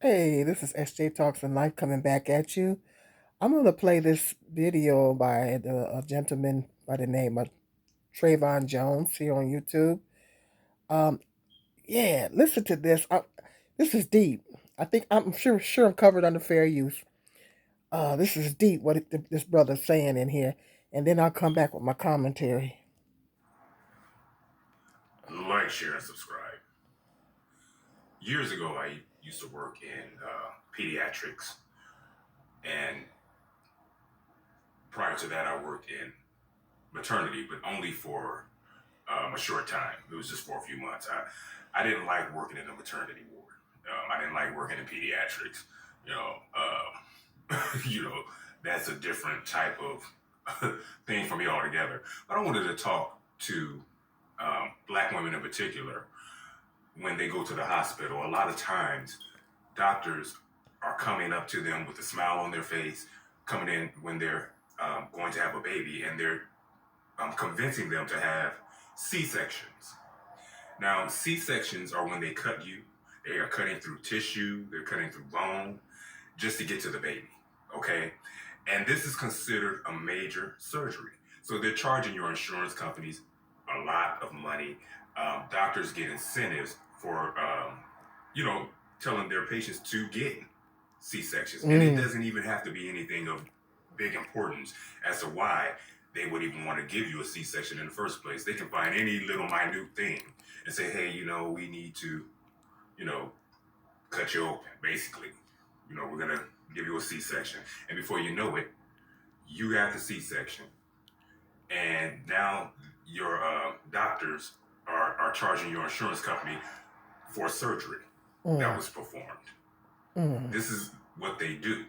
Hey, this is SJ Talks and Life coming back at you. I'm going to play this video by a gentleman by the name of Trayvon Jones here on YouTube. Um, yeah, listen to this. This is deep. I'm sure I'm covered under fair use. This is deep what this brother's saying in here, and then I'll come back with my commentary. Like, share, and subscribe. Years ago, I used to work in pediatrics, and prior to that, I worked in maternity, but only for a short time. It was just for a few months. I didn't like working in the maternity ward. I didn't like working in pediatrics. You know, you know, that's a different type of thing for me altogether. But I wanted to talk to Black women in particular when they go to the hospital. A lot of times, doctors are coming up to them with a smile on their face, coming in when they're going to have a baby, and they're convincing them to have C-sections. Now, C-sections are when they cut you. They are cutting through tissue, they're cutting through bone just to get to the baby, okay? And this is considered a major surgery. So they're charging your insurance companies a lot of money. Doctors get incentives for, you know, telling their patients to get C-sections. And it Mm, doesn't even have to be anything of big importance as to why they would even want to give you a C-section in the first place. They can find any little minute thing and say, hey, we need to, you know, cut you open, basically. We're going to give you a C-section. And before you know it, you got the C-section. And now your doctors are charging your insurance company for surgery that mm, was performed. mm, This is what they do.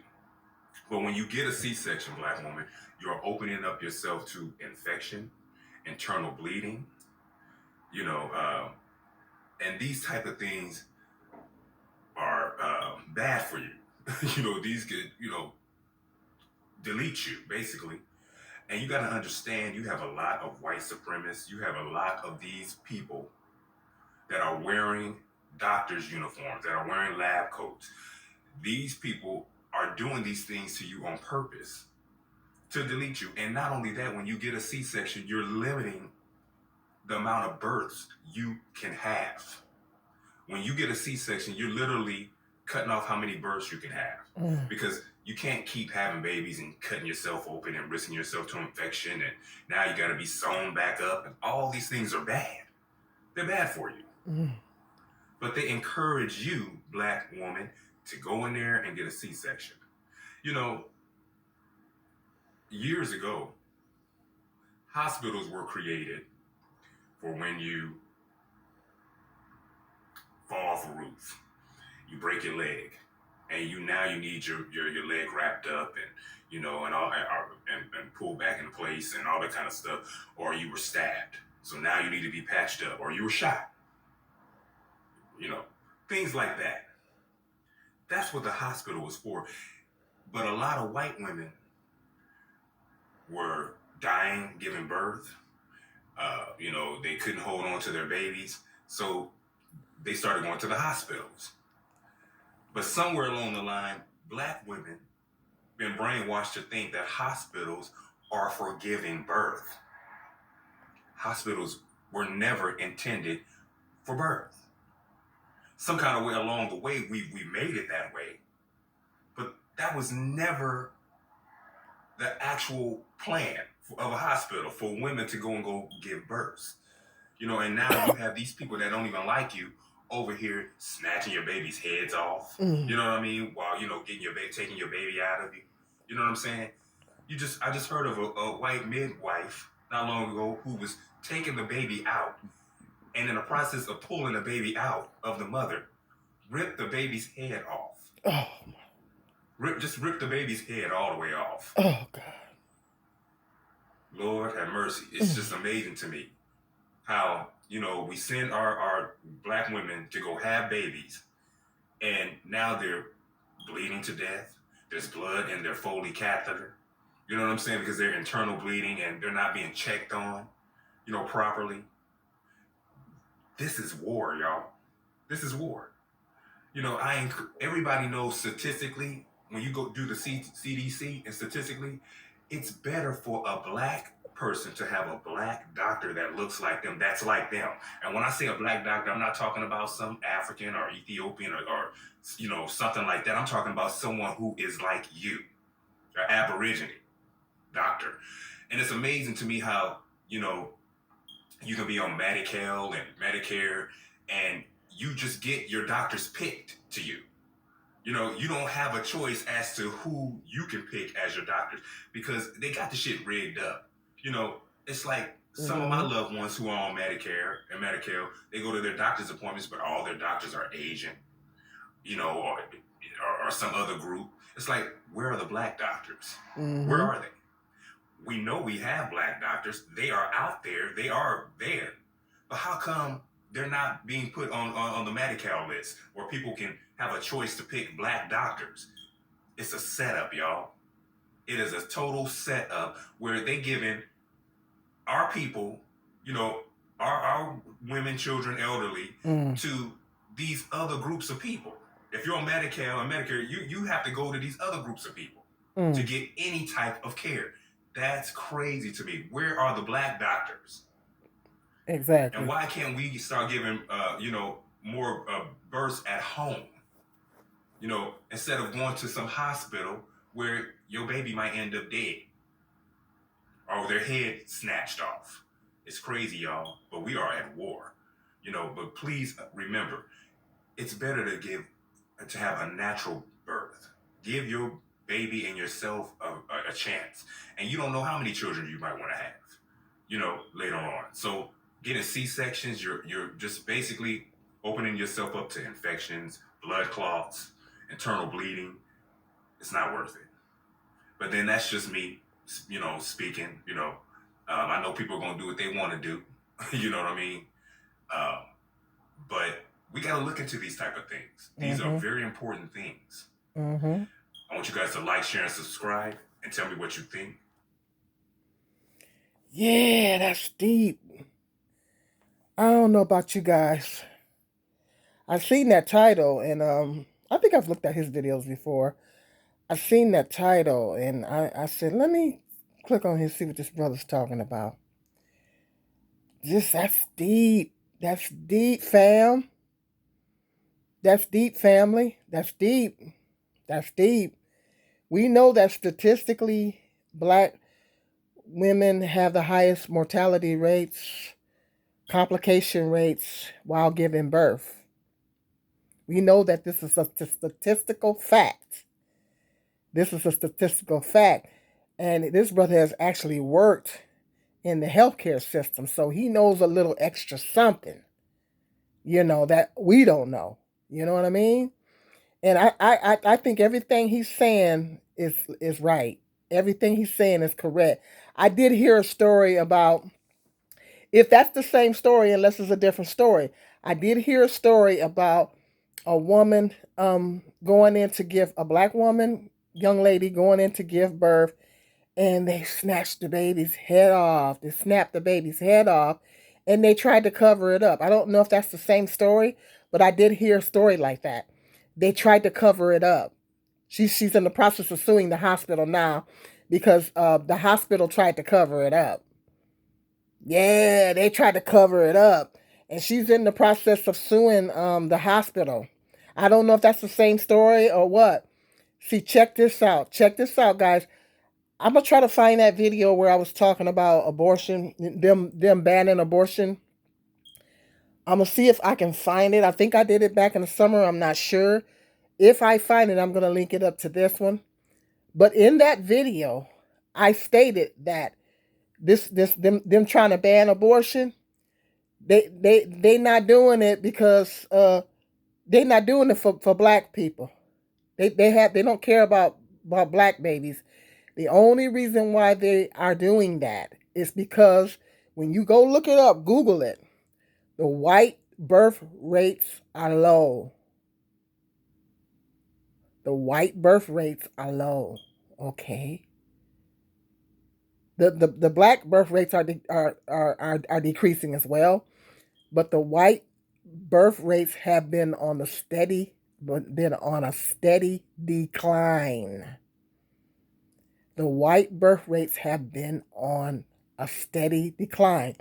But when you get a C-section, Black woman, you're opening up yourself to infection, internal bleeding, you know, uh, and these type of things are bad for you. These could, delete you, basically. And you got to understand, you have a lot of white supremacists. You have a lot of these people that are wearing doctors' uniforms, that are wearing lab coats. These people are doing these things to you on purpose to delete you. And not only that, when you get a C-section, you're limiting the amount of births you can have. When you get a C-section, you're literally cutting off how many births you can have, mm, because you can't keep having babies and cutting yourself open and risking yourself to infection. And now you got to be sewn back up. And all these things are bad. They're bad for you. mm. But they encourage you, Black woman, to go in there and get a C-section. You know, years ago, hospitals were created for when you fall off a roof, you break your leg, and you need your leg wrapped up and and all and pulled back in place and all that kind of stuff, or you were stabbed, so now you need to be patched up, or you were shot, you know, things like that. That's what the hospital was for. But a lot of white women were dying, giving birth. They couldn't hold on to their babies, so they started going to the hospitals. But somewhere along the line, Black women been brainwashed to think that hospitals are for giving birth. Hospitals were never intended for birth. Some kind of way along the way, we made it that way, but that was never the actual plan of a hospital, for women to go give births. And now you have these people that don't even like you over here snatching your baby's heads off. You Mm. know what I mean? While taking your baby out of you. You know what I'm saying? I just heard of a white midwife not long ago who was taking the baby out, and in the process of pulling the baby out of the mother, ripped the baby's head off. Oh, Just ripped the baby's head all the way off. oh God. Lord have mercy. It's Mm, just amazing to me how, we send our Black women to go have babies, and now they're bleeding to death. There's blood in their Foley catheter. You know what I'm saying? Because they're internal bleeding and they're not being checked on, properly. This is war, y'all. This is war. Everybody knows statistically, when you go do the CDC, and statistically, it's better for a black person to have a black doctor that looks like them, that's like them. And when I say a black doctor, I'm not talking about some African or Ethiopian or something like that. I'm talking about someone who is like you, an Aborigine doctor. And it's amazing to me how, you can be on Medi-Cal and Medicare, and you just get your doctors picked to you. You don't have a choice as to who you can pick as your doctors, because they got the shit rigged up. It's like some of my loved ones who are on Medicare and Medi-Cal, they go to their doctor's appointments, but all their doctors are Asian, or some other group. It's like, where are the black doctors? Where are they? We know we have black doctors. They are out there. They are there. But how come they're not being put on the Medi-Cal list where people can have a choice to pick black doctors? It's a setup, y'all. It is a total setup where they giving our people, our women, children, elderly, to these other groups of people. If you're on Medi-Cal and Medicare, you have to go to these other groups of people to get any type of care. That's crazy to me. Where are the black doctors? Exactly. And why can't we start giving, more births at home? Instead of going to some hospital where your baby might end up dead or their head snatched off. It's crazy, y'all, but we are at war. But please remember, it's better to have a natural birth. Give your baby and yourself a chance. And you don't know how many children you might want to have, later on. So getting C-sections, you're just basically opening yourself up to infections, blood clots, internal bleeding. It's not worth it. But then that's just me, speaking. I know people are going to do what they want to do. You know what I mean? But we got to look into these type of things. These are very important things. I want you guys to like, share, and subscribe, and tell me what you think. Yeah, that's deep. I don't know about you guys. I've seen that title, and I think I've looked at his videos before. I've seen that title, and I said, let me click on here, see what this brother's talking about. That's deep. That's deep, fam. That's deep, family. That's deep. That's deep. We know that statistically, black women have the highest mortality rates, complication rates while giving birth. We know that this is a statistical fact. This is a statistical fact. And this brother has actually worked in the healthcare system, so he knows a little extra something, that we don't know. You know what I mean? And I think everything he's saying is right. Everything he's saying is correct. I did hear a story about, if that's the same story, unless it's a different story, I did hear a story about a woman going in to give, a black woman, young lady going in to give birth, and they snatched the baby's head off. They snapped the baby's head off, and they tried to cover it up. I don't know if that's the same story, but I did hear a story like that. They tried to cover it up. She's in the process of suing the hospital now because the hospital tried to cover it up. Yeah, they tried to cover it up. And she's in the process of suing the hospital. I don't know if that's the same story or what. See, check this out. Check this out, guys. I'm going to try to find that video where I was talking about abortion, them banning abortion. I'm going to see if I can find it. I think I did it back in the summer. I'm not sure. If I find it, I'm going to link it up to this one. But in that video, I stated that them trying to ban abortion, they not doing it because they not doing it for black people. They don't care about black babies. The only reason why they are doing that is because when you go look it up, Google it, the white birth rates are low. The white birth rates are low. Okay. The black birth rates are decreasing as well, but the white birth rates have been on a steady been on a steady decline. The white birth rates have been on a steady decline.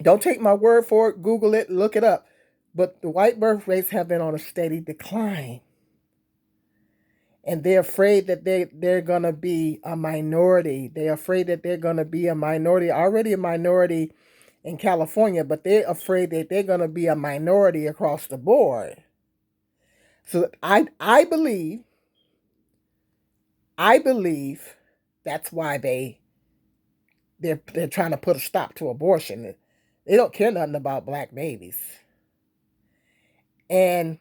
Don't take my word for it. Google it, look it up. But the white birth rates have been on a steady decline. And they're afraid that they're going to be a minority. They're afraid that they're going to be a minority, already a minority in California, but they're afraid that they're going to be a minority across the board. So I believe that's why they're trying to put a stop to abortion. They don't care nothing about black babies. And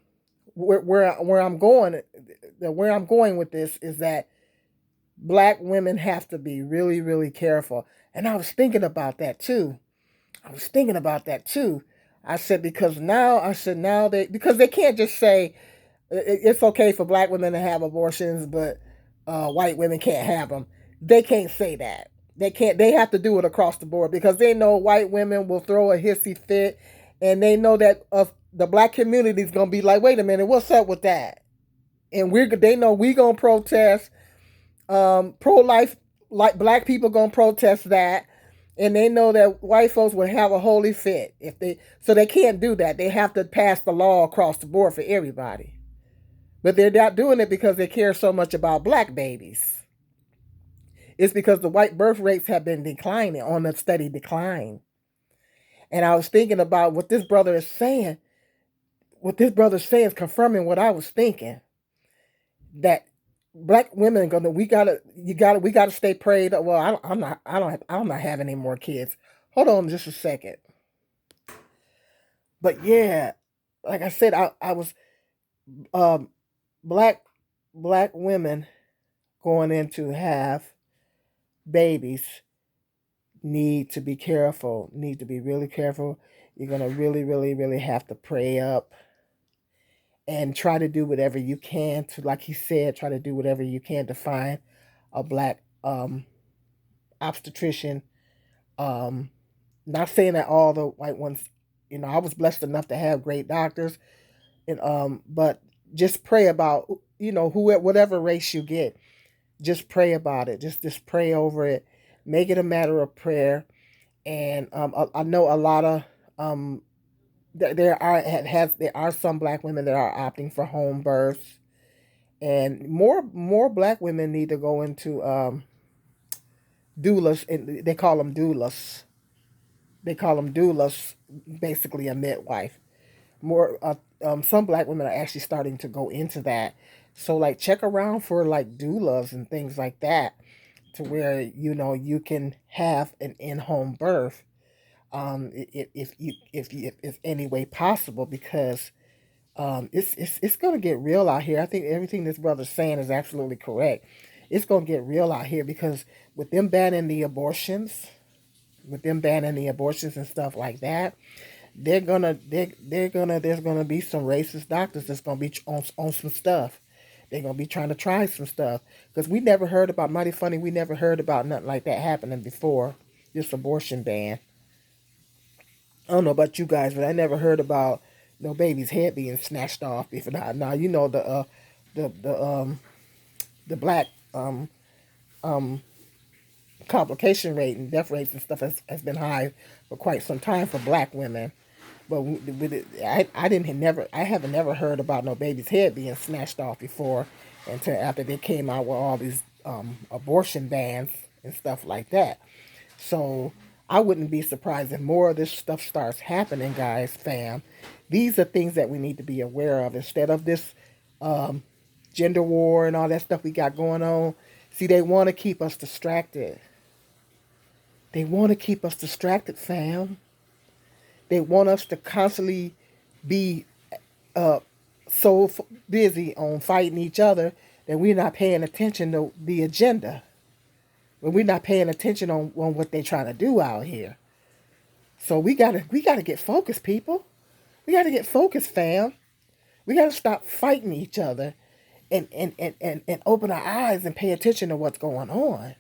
where I'm going with this is that black women have to be really, really careful. And I was thinking about that too. I said because because they can't just say it's okay for black women to have abortions, but white women can't have them. They can't say that. They can't. They have to do it across the board because they know white women will throw a hissy fit, and they know that the black community is gonna be like, wait a minute, what's up with that? And they know we gonna protest. Pro life, like black people gonna protest that, and they know that white folks will have a holy fit so they can't do that. They have to pass the law across the board for everybody. But they're not doing it because they care so much about black babies. It's because the white birth rates have been declining, on a steady decline. And I was thinking about what this brother is saying. What this brother is saying is confirming what I was thinking. That black women we gotta stay prayed up. Well, I'm not having any more kids. Hold on just a second. But yeah, like I said, I was um black women going in to have babies need to be careful, need to be really careful. You're going to really, really, really have to pray up and try to do whatever you can to, like he said, try to do whatever you can to find a black obstetrician. Not saying that all the white ones, I was blessed enough to have great doctors, and but just pray about, whatever race you get, just pray about it. Just pray over it. Make it a matter of prayer. And I know a lot of there are some black women that are opting for home births, and more black women need to go into doulas, and they call them doulas. They call them doulas, basically a midwife. More some black women are actually starting to go into that. So like check around for like doulas and things like that, to where you can have an in-home birth, if it's any way possible, because it's going to get real out here. I think everything this brother's saying is absolutely correct. It's going to get real out here because with them banning the abortions, and stuff like that, there's gonna be some racist doctors that's gonna be on some stuff. They're gonna be trying to try some stuff because we never heard about, mighty funny, we never heard about nothing like that happening before this abortion ban. I don't know about you guys, but I never heard about no baby's head being snatched off. If not, now the black um complication rate and death rates and stuff has been high for quite some time for black women. But I haven't never heard about no baby's head being snatched off before, until after they came out with all these abortion bans and stuff like that. So I wouldn't be surprised if more of this stuff starts happening, guys, fam. These are things that we need to be aware of instead of this um, gender war and all that stuff we got going on. See, they want to keep us distracted. They want to keep us distracted, fam. They want us to constantly be uh, so busy on fighting each other that we're not paying attention to the agenda. When we're not paying attention on what they're trying to do out here. So we gotta get focused, people. We gotta get focused, fam. We gotta stop fighting each other and open our eyes and pay attention to what's going on.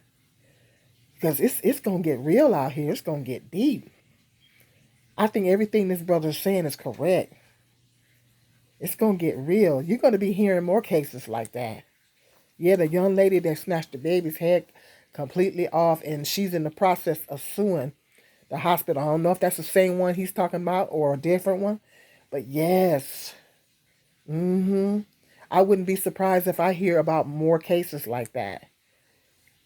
Because it's gonna get real out here. It's gonna get deep. I think everything this brother is saying is correct. It's going to get real. You're going to be hearing more cases like that. Yeah, the young lady that snatched the baby's head completely off, and she's in the process of suing the hospital. I don't know if that's the same one he's talking about or a different one, but yes. I wouldn't be surprised if I hear about more cases like that.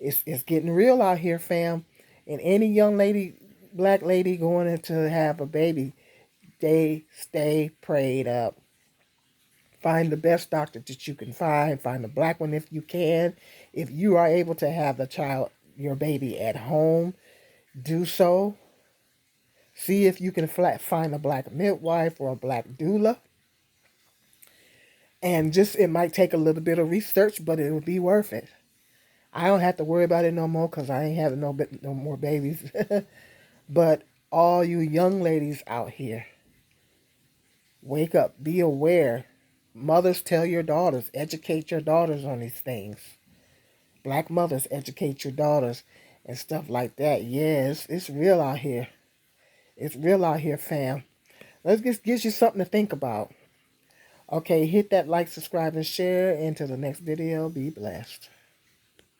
It's getting real out here, fam. And any young lady, black lady going in to have a baby, they stay prayed up. Find the best doctor that you can find. Find a black one if you can. If you are able to have the child, your baby at home, do so. See if you can find a black midwife or a black doula. And just, it might take a little bit of research, but it will be worth it. I don't have to worry about it no more because I ain't having no more babies. But all you young ladies out here, wake up, be aware. Mothers, tell your daughters, educate your daughters on these things. Black mothers, educate your daughters and stuff like that. Yeah, it's real out here. It's real out here, fam. Let's just give you something to think about. Okay, hit that like, subscribe, and share. Until the next video, be blessed.